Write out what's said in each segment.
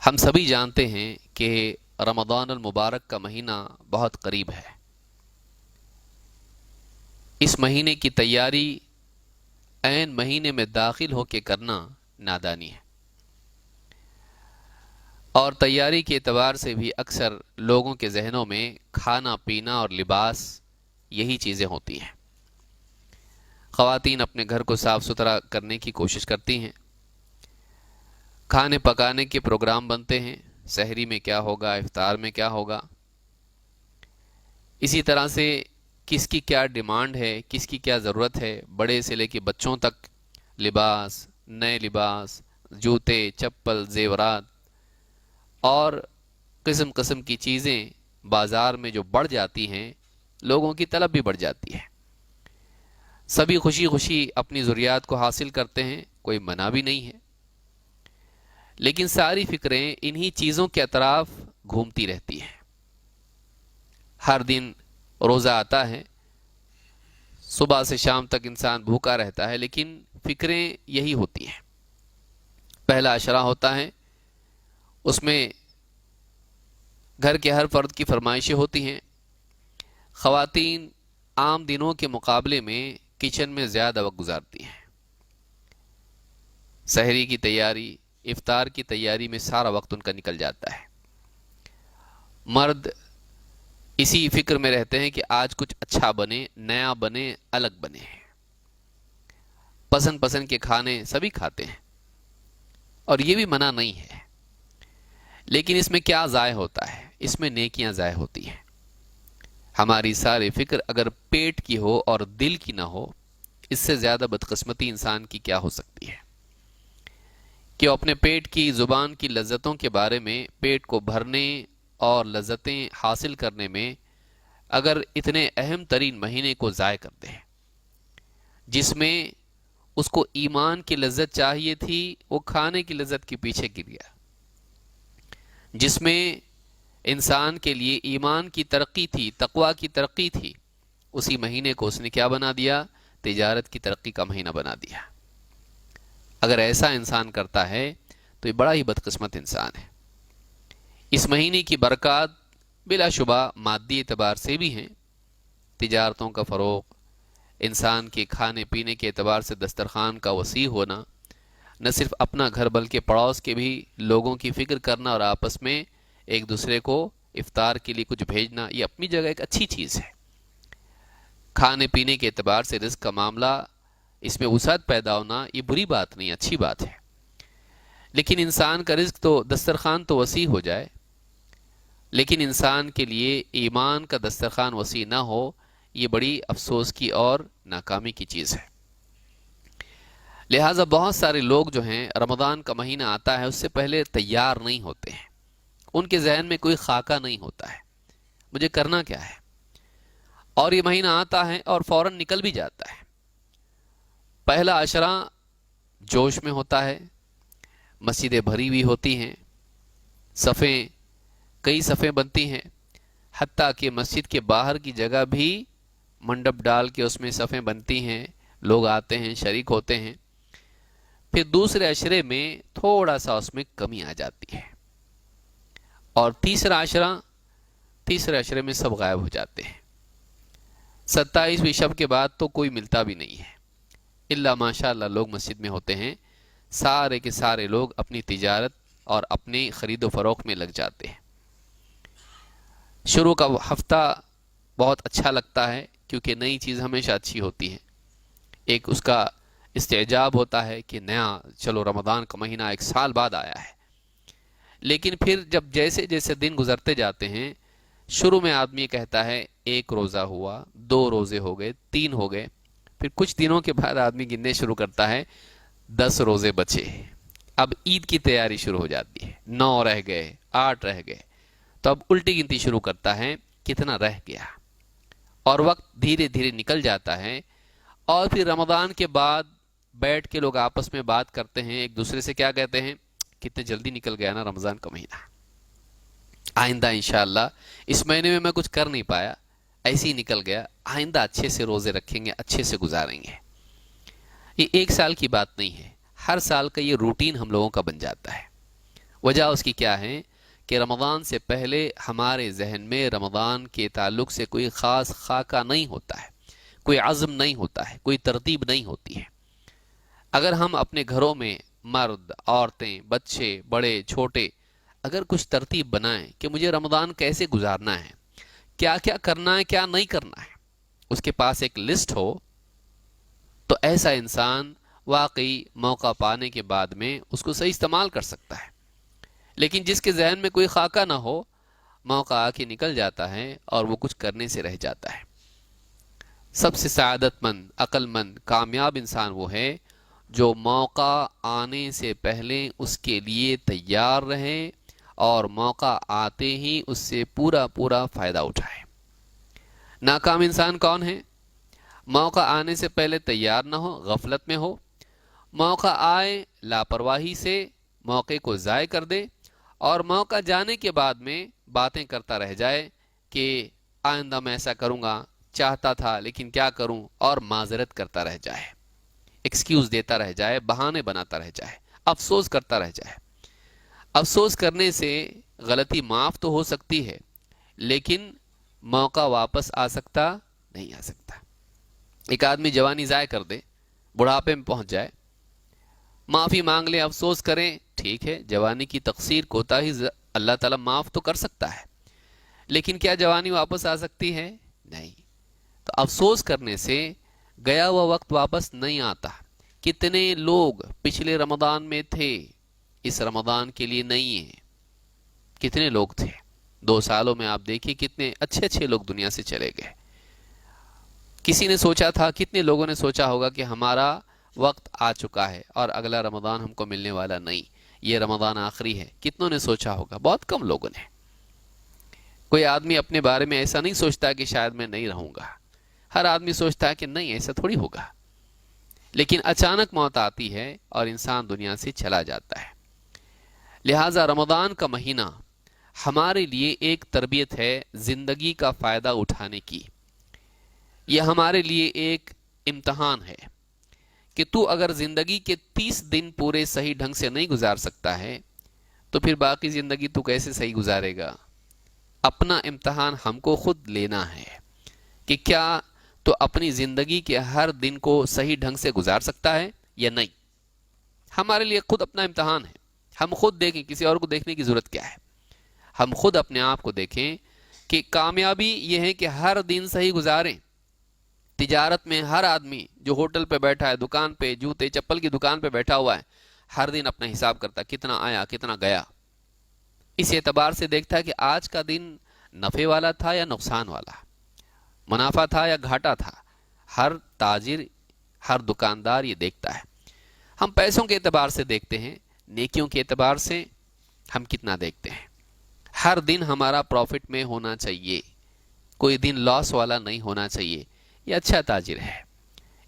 ہم سبھی جانتے ہیں کہ رمضان المبارک کا مہینہ بہت قریب ہے۔ اس مہینے کی تیاری عین مہینے میں داخل ہو کے کرنا نادانی ہے، اور تیاری کے اعتبار سے بھی اکثر لوگوں کے ذہنوں میں کھانا پینا اور لباس یہی چیزیں ہوتی ہیں۔ خواتین اپنے گھر کو صاف ستھرا کرنے کی کوشش کرتی ہیں، کھانے پکانے کے پروگرام بنتے ہیں، سحری میں کیا ہوگا، افطار میں کیا ہوگا۔ اسی طرح سے کس کی کیا ڈیمانڈ ہے، کس کی کیا ضرورت ہے، بڑے سے لے کے بچوں تک لباس، نئے لباس، جوتے، چپل، زیورات اور قسم قسم کی چیزیں بازار میں جو بڑھ جاتی ہیں، لوگوں کی طلب بھی بڑھ جاتی ہے۔ سبھی خوشی خوشی اپنی ضروریات کو حاصل کرتے ہیں، کوئی منع بھی نہیں ہے، لیکن ساری فکریں انہی چیزوں کے اطراف گھومتی رہتی ہیں۔ ہر دن روزہ آتا ہے، صبح سے شام تک انسان بھوکا رہتا ہے، لیکن فکریں یہی ہوتی ہیں۔ پہلا عشرہ ہوتا ہے، اس میں گھر کے ہر فرد کی فرمائشیں ہوتی ہیں۔ خواتین عام دنوں کے مقابلے میں کچن میں زیادہ وقت گزارتی ہیں۔ سحری کی تیاری، افطار کی تیاری میں سارا وقت ان کا نکل جاتا ہے۔ مرد اسی فکر میں رہتے ہیں کہ آج کچھ اچھا بنے، نیا بنے، الگ بنے۔ پسند پسند کے کھانے سبھی کھاتے ہیں، اور یہ بھی منع نہیں ہے، لیکن اس میں کیا ضائع ہوتا ہے؟ اس میں نیکیاں ضائع ہوتی ہیں۔ ہماری ساری فکر اگر پیٹ کی ہو اور دل کی نہ ہو، اس سے زیادہ بدقسمتی انسان کی کیا ہو سکتی ہے کہ وہ اپنے پیٹ کی، زبان کی لذتوں کے بارے میں، پیٹ کو بھرنے اور لذتیں حاصل کرنے میں اگر اتنے اہم ترین مہینے کو ضائع کرتے ہیں، جس میں اس کو ایمان کی لذت چاہیے تھی، وہ کھانے کی لذت کے پیچھے گر گیا، جس میں انسان کے لیے ایمان کی ترقی تھی، تقوی کی ترقی تھی، اسی مہینے کو اس نے کیا بنا دیا؟ تجارت کی ترقی کا مہینہ بنا دیا۔ اگر ایسا انسان کرتا ہے تو یہ بڑا ہی بدقسمت انسان ہے۔ اس مہینے کی برکات بلا شبہ مادی اعتبار سے بھی ہیں۔ تجارتوں کا فروغ، انسان کے کھانے پینے کے اعتبار سے دسترخوان کا وسیع ہونا، نہ صرف اپنا گھر بلکہ پڑوس کے بھی لوگوں کی فکر کرنا اور آپس میں ایک دوسرے کو افطار کے لیے کچھ بھیجنا، یہ اپنی جگہ ایک اچھی چیز ہے۔ کھانے پینے کے اعتبار سے رزق کا معاملہ، اس میں وسعت پیدا ہونا، یہ بری بات نہیں، اچھی بات ہے۔ لیکن انسان کا رزق تو، دسترخوان تو وسیع ہو جائے، لیکن انسان کے لیے ایمان کا دسترخوان وسیع نہ ہو، یہ بڑی افسوس کی اور ناکامی کی چیز ہے۔ لہٰذا بہت سارے لوگ جو ہیں، رمضان کا مہینہ آتا ہے اس سے پہلے تیار نہیں ہوتے ہیں۔ ان کے ذہن میں کوئی خاکہ نہیں ہوتا ہے، مجھے کرنا کیا ہے، اور یہ مہینہ آتا ہے اور فوراً نکل بھی جاتا ہے۔ پہلا عشرہ جوش میں ہوتا ہے، مسجدیں بھری ہوئی ہوتی ہیں، صفیں، کئی صفیں بنتی ہیں، حتیٰ کہ مسجد کے باہر کی جگہ بھی منڈپ ڈال کے اس میں صفیں بنتی ہیں، لوگ آتے ہیں، شریک ہوتے ہیں۔ پھر دوسرے عشرے میں تھوڑا سا اس میں کمی آ جاتی ہے، اور تیسرے عشرے میں سب غائب ہو جاتے ہیں۔ 27ویں شب کے بعد تو کوئی ملتا بھی نہیں ہے، الا ماشاء اللہ لوگ مسجد میں ہوتے ہیں، سارے کے سارے لوگ اپنی تجارت اور اپنی خرید و فروخت میں لگ جاتے ہیں۔ شروع کا ہفتہ بہت اچھا لگتا ہے، کیونکہ نئی چیز ہمیشہ اچھی ہوتی ہے، ایک اس کا استعجاب ہوتا ہے کہ نیا، چلو رمضان کا مہینہ ایک سال بعد آیا ہے۔ لیکن پھر جب جیسے جیسے دن گزرتے جاتے ہیں، شروع میں آدمی کہتا ہے ایک روزہ ہوا، 2 روزے ہو گئے، 3 ہو گئے، پھر کچھ دنوں کے بعد آدمی گننے شروع کرتا ہے 10 روزے بچے، اب عید کی تیاری شروع ہو جاتی ہے، 9 رہ گئے، 8 رہ گئے، تو اب الٹی گنتی شروع کرتا ہے کتنا رہ گیا، اور وقت دھیرے دھیرے نکل جاتا ہے۔ اور پھر رمضان کے بعد بیٹھ کے لوگ آپس میں بات کرتے ہیں، ایک دوسرے سے کیا کہتے ہیں؟ کتنے جلدی نکل گیا نا رمضان کا مہینہ، آئندہ انشاءاللہ اس مہینے میں کچھ کر نہیں پایا، ایسے ہی نکل گیا، آئندہ اچھے سے روزے رکھیں گے، اچھے سے گزاریں گے۔ یہ ایک سال کی بات نہیں ہے، ہر سال کا یہ روٹین ہم لوگوں کا بن جاتا ہے۔ وجہ اس کی کیا ہے کہ رمضان سے پہلے ہمارے ذہن میں رمضان کے تعلق سے کوئی خاص خاکہ نہیں ہوتا ہے، کوئی عزم نہیں ہوتا ہے، کوئی ترتیب نہیں ہوتی ہے۔ اگر ہم اپنے گھروں میں مرد، عورتیں، بچے، بڑے، چھوٹے اگر کچھ ترتیب بنائیں کہ مجھے رمضان کیسے گزارنا ہے، کیا کیا کرنا ہے، کیا نہیں کرنا ہے، اس کے پاس ایک لسٹ ہو، تو ایسا انسان واقعی موقع پانے کے بعد میں اس کو صحیح استعمال کر سکتا ہے۔ لیکن جس کے ذہن میں کوئی خاکہ نہ ہو، موقع آ کے نکل جاتا ہے اور وہ کچھ کرنے سے رہ جاتا ہے۔ سب سے سعادت مند، عقل مند، کامیاب انسان وہ ہے جو موقع آنے سے پہلے اس کے لیے تیار رہے اور موقع آتے ہی اس سے پورا پورا فائدہ اٹھائے۔ ناکام انسان کون ہے؟ موقع آنے سے پہلے تیار نہ ہو، غفلت میں ہو، موقع آئے لاپرواہی سے موقع کو ضائع کر دے، اور موقع جانے کے بعد میں باتیں کرتا رہ جائے کہ آئندہ میں ایسا کروں گا، چاہتا تھا لیکن کیا کروں، اور معذرت کرتا رہ جائے، ایکسکیوز دیتا رہ جائے، بہانے بناتا رہ جائے، افسوس کرتا رہ جائے۔ افسوس کرنے سے غلطی معاف تو ہو سکتی ہے، لیکن موقع واپس آ سکتا نہیں آ سکتا۔ ایک آدمی جوانی ضائع کر دے، بڑھاپے میں پہنچ جائے، معافی مانگ لے، افسوس کریں، ٹھیک ہے، جوانی کی تقصیر کوتاہی اللہ تعالیٰ معاف تو کر سکتا ہے، لیکن کیا جوانی واپس آ سکتی ہے؟ نہیں۔ تو افسوس کرنے سے گیا ہوا وقت واپس نہیں آتا۔ کتنے لوگ پچھلے رمضان میں تھے، اس رمضان کے لیے نہیں ہیں؟ کتنے لوگ تھے 2 سالوں میں؟ آپ دیکھیے کتنے اچھے اچھے لوگ دنیا سے چلے گئے۔ کسی نے سوچا تھا، کتنے لوگوں نے سوچا ہوگا کہ ہمارا وقت آ چکا ہے اور اگلا رمضان ہم کو ملنے والا نہیں، یہ رمضان آخری ہے؟ کتنوں نے سوچا ہوگا؟ بہت کم لوگوں نے۔ کوئی آدمی اپنے بارے میں ایسا نہیں سوچتا کہ شاید میں نہیں رہوں گا، ہر آدمی سوچتا ہے کہ نہیں، ایسا تھوڑی ہوگا۔ لیکن اچانک موت آتی ہے اور انسان دنیا سے چلا جاتا ہے۔ لہٰذا رمضان کا مہینہ ہمارے لیے ایک تربیت ہے زندگی کا فائدہ اٹھانے کی۔ یہ ہمارے لیے ایک امتحان ہے کہ تو اگر زندگی کے 30 دن پورے صحیح ڈھنگ سے نہیں گزار سکتا ہے تو پھر باقی زندگی تو کیسے صحیح گزارے گا؟ اپنا امتحان ہم کو خود لینا ہے کہ کیا تو اپنی زندگی کے ہر دن کو صحیح ڈھنگ سے گزار سکتا ہے یا نہیں۔ ہمارے لیے خود اپنا امتحان ہے۔ ہم خود دیکھیں، کسی اور کو دیکھنے کی ضرورت کیا ہے؟ ہم خود اپنے آپ کو دیکھیں کہ کامیابی یہ ہے کہ ہر دن صحیح گزاریں۔ تجارت میں ہر آدمی جو ہوٹل پہ بیٹھا ہے، دکان پہ، جوتے چپل کی دکان پہ بیٹھا ہوا ہے، ہر دن اپنا حساب کرتا ہے، کتنا آیا کتنا گیا۔ اس اعتبار سے دیکھتا ہے کہ آج کا دن نفع والا تھا یا نقصان والا، منافع تھا یا گھاٹا تھا۔ ہر تاجر، ہر دکاندار یہ دیکھتا ہے۔ ہم پیسوں کے اعتبار سے دیکھتے ہیں، نیکیوں کے اعتبار سے ہم کتنا دیکھتے ہیں۔ ہر دن ہمارا پروفٹ میں ہونا چاہیے، کوئی دن لاس والا نہیں ہونا چاہیے، یہ اچھا تاجر ہے۔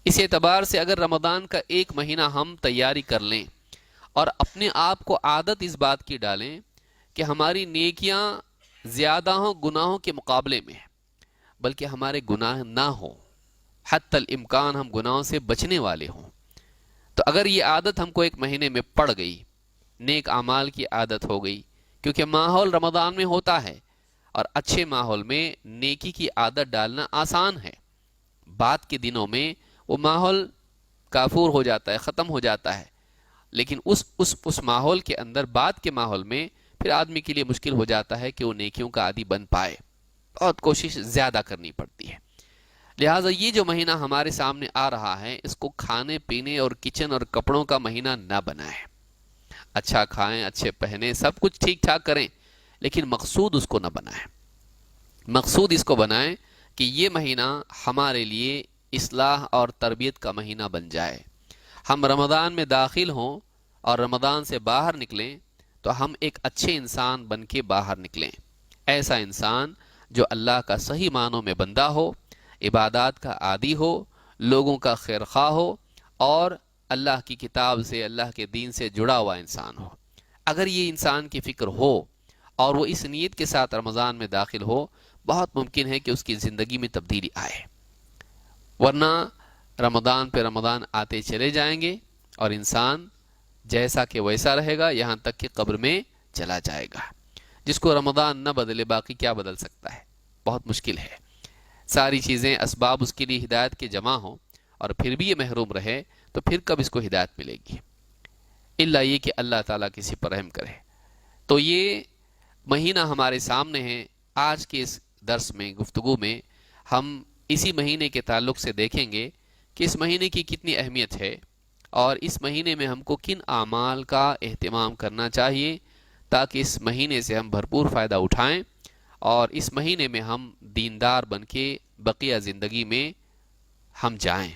اس اعتبار سے اگر رمضان کا ایک مہینہ ہم تیاری کر لیں اور اپنے آپ کو عادت اس بات کی ڈالیں کہ ہماری نیکیاں زیادہ ہوں گناہوں کے مقابلے میں، بلکہ ہمارے گناہ نہ ہوں، حتی الامکان ہم گناہوں سے بچنے والے ہوں، تو اگر یہ عادت ہم کو ایک مہینے میں پڑ گئی، نیک اعمال کی عادت ہو گئی، کیونکہ ماحول رمضان میں ہوتا ہے اور اچھے ماحول میں نیکی کی عادت ڈالنا آسان ہے۔ بعد کے دنوں میں وہ ماحول کافور ہو جاتا ہے، ختم ہو جاتا ہے، لیکن اس ماحول کے اندر، بعد کے ماحول میں پھر آدمی کے لیے مشکل ہو جاتا ہے کہ وہ نیکیوں کا عادی بن پائے، بہت کوشش زیادہ کرنی پڑتی ہے۔ لہٰذا یہ جو مہینہ ہمارے سامنے آ رہا ہے، اس کو کھانے پینے اور کچن اور کپڑوں کا مہینہ نہ بنائیں۔ اچھا کھائیں، اچھے پہنیں، سب کچھ ٹھیک ٹھاک کریں، لیکن مقصود اس کو نہ بنائیں۔ مقصود اس کو بنائیں کہ یہ مہینہ ہمارے لیے اصلاح اور تربیت کا مہینہ بن جائے۔ ہم رمضان میں داخل ہوں اور رمضان سے باہر نکلیں تو ہم ایک اچھے انسان بن کے باہر نکلیں، ایسا انسان جو اللہ کا صحیح معنوں میں بندہ ہو، عبادات کا عادی ہو، لوگوں کا خیرخواہ ہو اور اللہ کی کتاب سے، اللہ کے دین سے جڑا ہوا انسان ہو۔ اگر یہ انسان کی فکر ہو اور وہ اس نیت کے ساتھ رمضان میں داخل ہو، بہت ممکن ہے کہ اس کی زندگی میں تبدیلی آئے، ورنہ رمضان پہ رمضان آتے چلے جائیں گے اور انسان جیسا کہ ویسا رہے گا، یہاں تک کہ قبر میں چلا جائے گا۔ جس کو رمضان نہ بدلے باقی کیا بدل سکتا ہے؟ بہت مشکل ہے۔ ساری چیزیں اسباب اس کے لیے ہدایت کے جمع ہوں اور پھر بھی یہ محروم رہے تو پھر کب اس کو ہدایت ملے گی؟ الا یہ کہ اللہ تعالیٰ کسی پر رحم کرے۔ تو یہ مہینہ ہمارے سامنے ہے۔ آج کے اس درس میں، گفتگو میں، ہم اسی مہینے کے تعلق سے دیکھیں گے کہ اس مہینے کی کتنی اہمیت ہے اور اس مہینے میں ہم کو کن اعمال کا اہتمام کرنا چاہیے تاکہ اس مہینے سے ہم بھرپور فائدہ اٹھائیں اور اس مہینے میں ہم دیندار بن کے بقیہ زندگی میں ہم جائیں۔